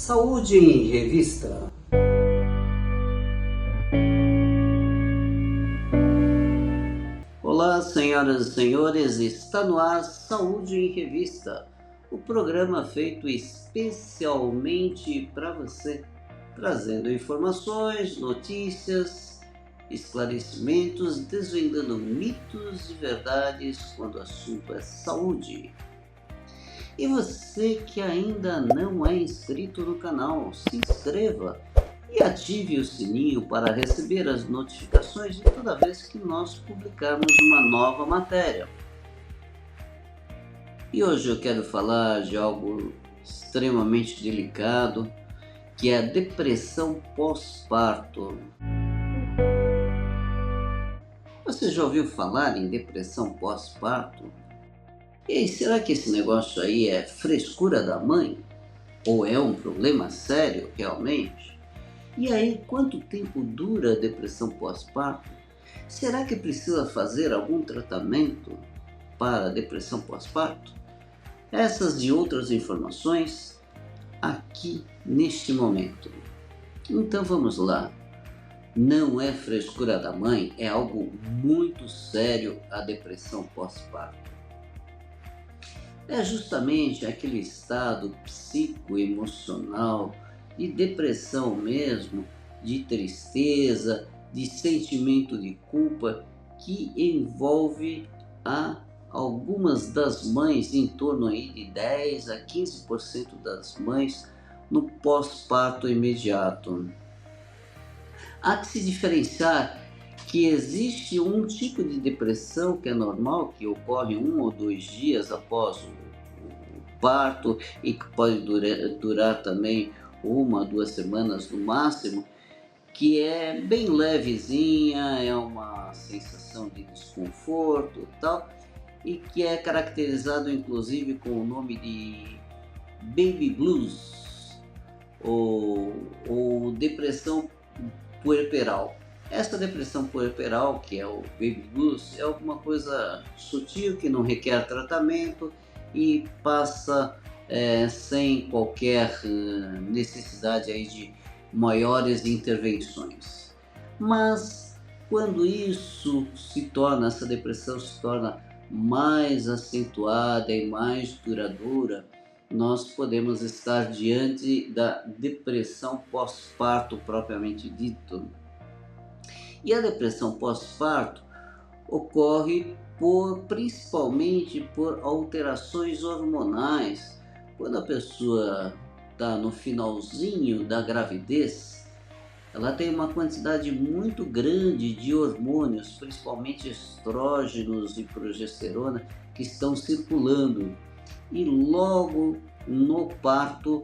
Saúde em Revista. Olá, senhoras e senhores, está no ar Saúde em Revista, o programa feito especialmente para você, trazendo informações, notícias, esclarecimentos, desvendando mitos e verdades quando o assunto é saúde. E você que ainda não é inscrito no canal, se inscreva e ative o sininho para receber as notificações de toda vez que nós publicarmos uma nova matéria. E hoje eu quero falar de algo extremamente delicado, que é a depressão pós-parto. Você já ouviu falar em depressão pós-parto? E aí, será que esse negócio aí é frescura da mãe? Ou é um problema sério realmente? E aí, quanto tempo dura a depressão pós-parto? Será que precisa fazer algum tratamento para a depressão pós-parto? Essas e outras informações aqui neste momento. Então vamos lá. Não é frescura da mãe, é algo muito sério a depressão pós-parto. É justamente aquele estado psicoemocional de depressão mesmo, de tristeza, de sentimento de culpa que envolve algumas das mães, em torno aí de 10 a 15% das mães no pós-parto imediato. Há que se diferenciar que existe um tipo de depressão que é normal, que ocorre 1 ou 2 dias após o parto e que pode durar também 1 a 2 semanas no máximo, que é bem levezinha, é uma sensação de desconforto e tal, e que é caracterizado inclusive com o nome de baby blues ou depressão puerperal. Esta depressão puerperal, que é o baby blues, é alguma coisa sutil que não requer tratamento e passa sem qualquer necessidade aí de maiores intervenções. Mas quando essa depressão se torna mais acentuada e mais duradoura, nós podemos estar diante da depressão pós-parto propriamente dito. E a depressão pós-parto ocorre principalmente por alterações hormonais. Quando a pessoa está no finalzinho da gravidez, ela tem uma quantidade muito grande de hormônios, principalmente estrógenos e progesterona, que estão circulando. E logo no parto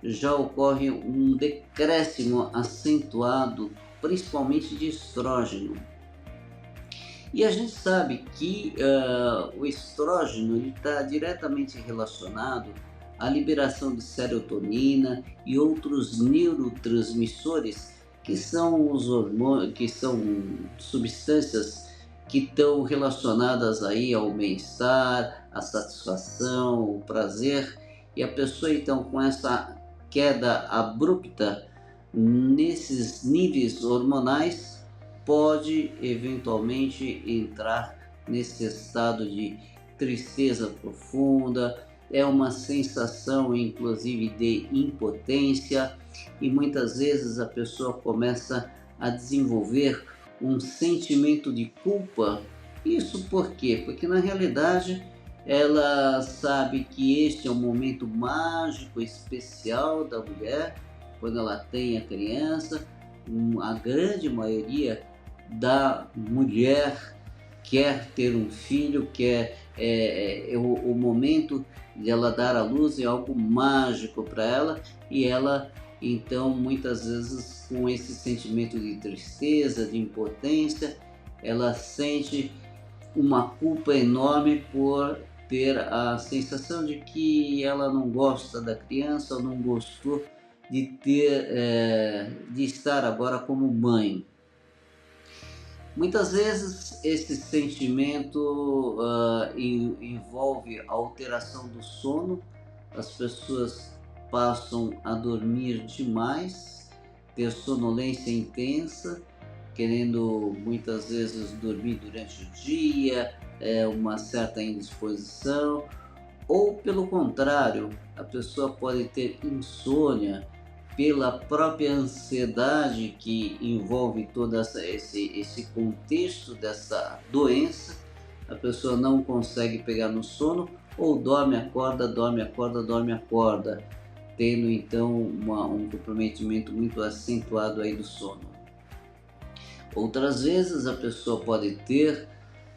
já ocorre um decréscimo acentuado, principalmente de estrógeno. E a gente sabe que o estrógeno está diretamente relacionado à liberação de serotonina e outros neurotransmissores, que são os hormônios, que são substâncias que estão relacionadas aí ao bem-estar, à satisfação, ao prazer. E a pessoa então, com essa queda abrupta nesses níveis hormonais, pode eventualmente entrar nesse estado de tristeza profunda, é uma sensação inclusive de impotência, e muitas vezes a pessoa começa a desenvolver um sentimento de culpa. Isso por quê? Porque na realidade ela sabe que este é um momento mágico, especial da mulher, quando ela tem a criança. A grande maioria da mulher quer ter um filho, o momento de ela dar à luz é algo mágico para ela, e ela então muitas vezes com esse sentimento de tristeza, de impotência, ela sente uma culpa enorme por ter a sensação de que ela não gosta da criança ou não gostou de estar agora como mãe. Muitas vezes esse sentimento envolve a alteração do sono. As pessoas passam a dormir demais, ter sonolência intensa, querendo muitas vezes dormir durante o dia, uma certa indisposição, ou pelo contrário, a pessoa pode ter insônia pela própria ansiedade que envolve todo esse contexto dessa doença. A pessoa não consegue pegar no sono, ou dorme, acorda, dorme, acorda, dorme, acorda, tendo então um comprometimento muito acentuado aí do sono. Outras vezes a pessoa pode ter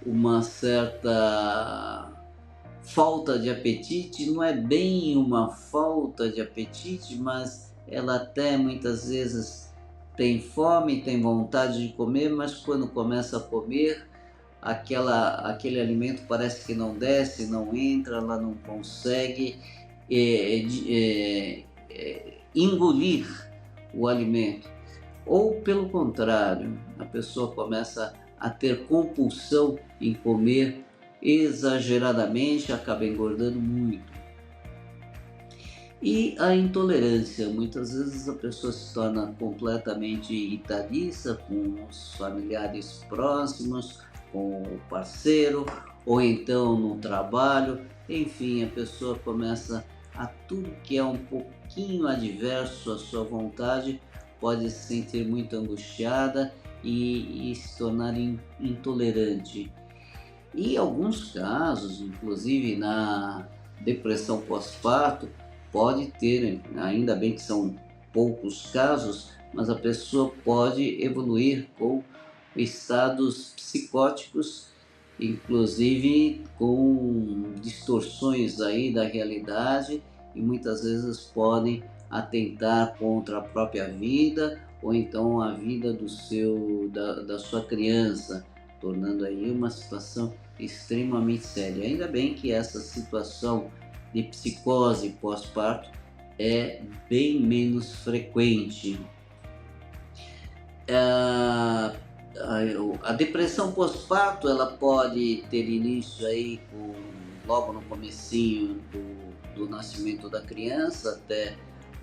uma certa falta de apetite, não é bem uma falta de apetite, mas ela até muitas vezes tem fome, tem vontade de comer, mas quando começa a comer, aquele alimento parece que não desce, não entra, ela não consegue engolir o alimento. Ou pelo contrário, a pessoa começa a ter compulsão em comer exageradamente, acaba engordando muito. E a intolerância, muitas vezes a pessoa se torna completamente irritadiça com os familiares próximos, com o parceiro, ou então no trabalho. Enfim, a pessoa começa a tudo que é um pouquinho adverso à sua vontade, pode se sentir muito angustiada e se tornar intolerante. E alguns casos, inclusive na depressão pós-parto, pode ter, ainda bem que são poucos casos, mas a pessoa pode evoluir com estados psicóticos, inclusive com distorções aí da realidade, e muitas vezes podem atentar contra a própria vida ou então a vida da sua criança, tornando aí uma situação extremamente séria. Ainda bem que essa situação de psicose pós-parto é bem menos frequente. A depressão pós-parto ela pode ter início aí logo no comecinho do nascimento da criança, até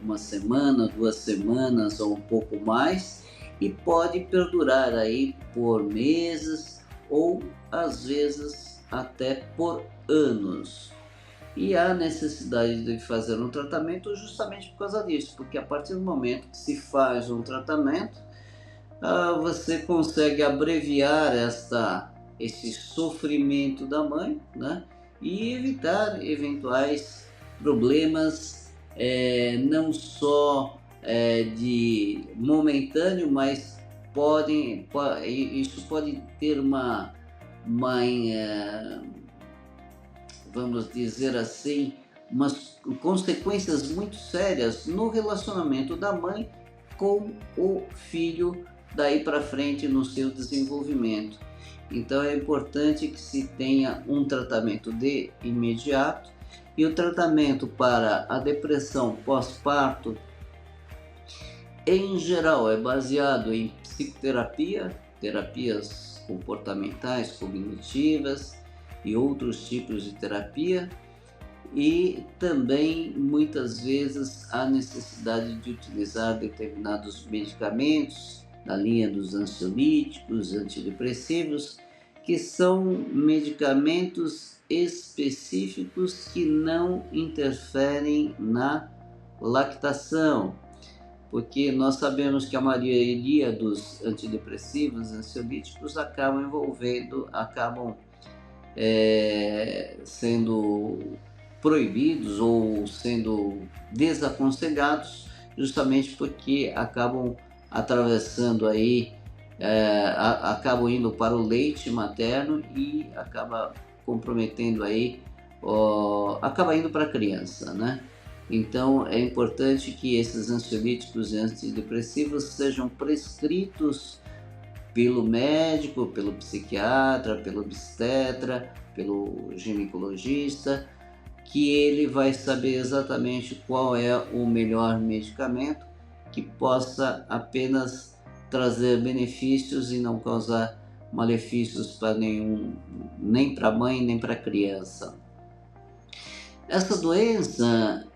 uma semana, 2 semanas ou um pouco mais, e pode perdurar aí por meses ou às vezes até por anos. E há necessidade de fazer um tratamento justamente por causa disso, porque a partir do momento que se faz um tratamento, você consegue abreviar esse sofrimento da mãe, né? E evitar eventuais problemas, não só de momentâneo, mas isso pode ter vamos dizer assim, umas consequências muito sérias no relacionamento da mãe com o filho daí para frente no seu desenvolvimento. Então é importante que se tenha um tratamento de imediato, e o tratamento para a depressão pós-parto em geral é baseado em psicoterapia, terapias comportamentais, cognitivas e outros tipos de terapia, e também muitas vezes há necessidade de utilizar determinados medicamentos na linha dos ansiolíticos, antidepressivos, que são medicamentos específicos que não interferem na lactação, porque nós sabemos que a maioria dos antidepressivos, ansiolíticos, acabam sendo proibidos ou sendo desaconselhados, justamente porque acabam atravessando aí, acabam indo para o leite materno e acaba comprometendo aí, acaba indo para a criança, né? Então é importante que esses ansiolíticos e antidepressivos sejam prescritos pelo médico, pelo psiquiatra, pelo obstetra, pelo ginecologista, que ele vai saber exatamente qual é o melhor medicamento que possa apenas trazer benefícios e não causar malefícios para nem para a mãe nem para a criança. Essa doença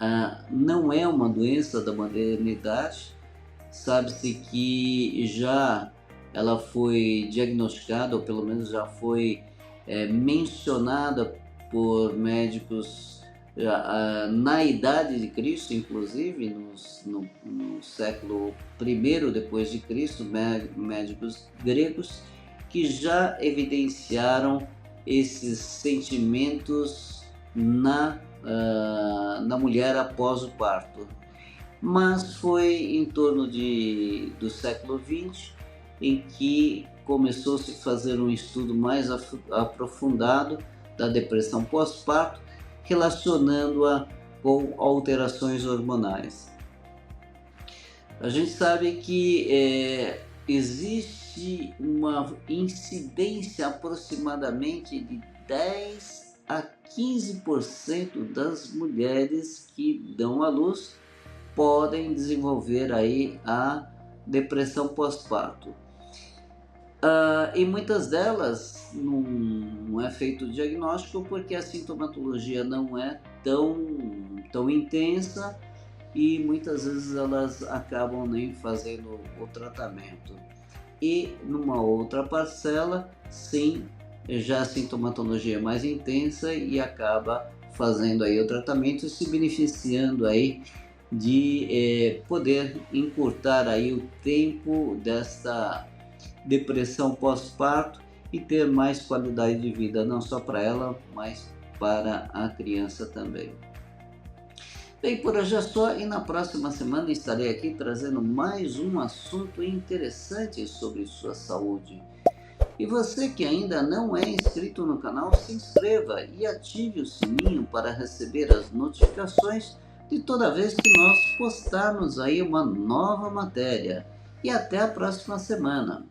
não é uma doença da modernidade. Sabe-se que já ela foi diagnosticada, ou pelo menos já foi mencionada por médicos na idade de Cristo, inclusive no século I depois de Cristo, médicos gregos que já evidenciaram esses sentimentos na mulher após o parto. Mas foi em torno do século XX em que começou-se a fazer um estudo mais aprofundado da depressão pós-parto, relacionando-a com alterações hormonais. A gente sabe que existe uma incidência aproximadamente de 10 a 15% das mulheres que dão à luz podem desenvolver aí a depressão pós-parto. E muitas delas não é feito o diagnóstico porque a sintomatologia não é tão intensa e muitas vezes elas acabam nem fazendo o tratamento. E numa outra parcela, sim, já a sintomatologia é mais intensa e acaba fazendo aí o tratamento e se beneficiando aí de poder encurtar aí o tempo dessa depressão pós-parto e ter mais qualidade de vida, não só para ela, mas para a criança também. Bem, por hoje é só e na próxima semana estarei aqui trazendo mais um assunto interessante sobre sua saúde. E você que ainda não é inscrito no canal, se inscreva e ative o sininho para receber as notificações de toda vez que nós postarmos aí uma nova matéria. E até a próxima semana.